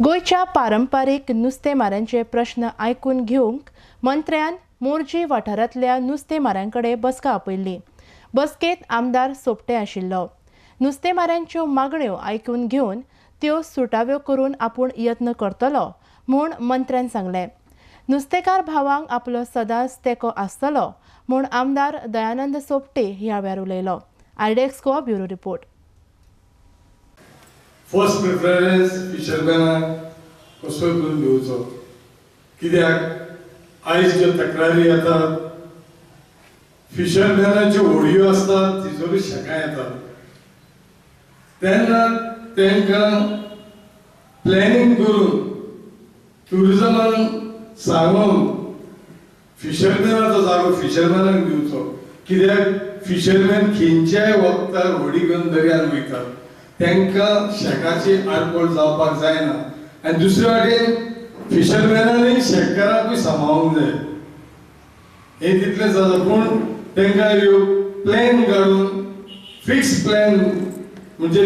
गोयच्या पारंपारीक नुस्तेमारांचे प्रश्न आयकून घेवंक मंत्र्यान मोरजी वाठारांतल्या नुस्तेमारांकडे बसका आपयल्ली। बसकेत आमदार सोपटे आशिल्लो। नुस्तेमारांच्यो मागण्यो आयकून घेवन त्यो सुटाव्यो करून आपूण यत्न करतलो म्हूण मंत्र्यान सांगलें। नुस्तेकार भावांक आपलो सदांच तेंको आसतलो म्हूण आमदार दयानंद सोपटे ह्या वेळार उलयलो। आयडेक्स Goa bureau report. First preference फिशरमॅनाक कसोय करून दिवचो, कित्याक आयज ज्यो तक्रारी येतात फिशरमॅनाच्यो होडयो आसतात तिचोरूय शेकां येतात, तेन्ना तांकां प्लॅनिंग करून ट्युरिजमान सांगून फिशरमॅनाचो जागो फिशरमॅनाक दिवचो, कित्याक फिशरमॅन खंयच्याय वखदार होडी घेवन दर्यान वयतात, तांकां शेकाची आडपड जावपाक जायना। आनी दुसरे वाटेन फिशरमॅनांनी शेतकारांकूय सांबाळूंक जाय, हें तितलें जाता। पूण तांकां ह्यो प्लॅन काडून फिक्स प्लॅन म्हणजे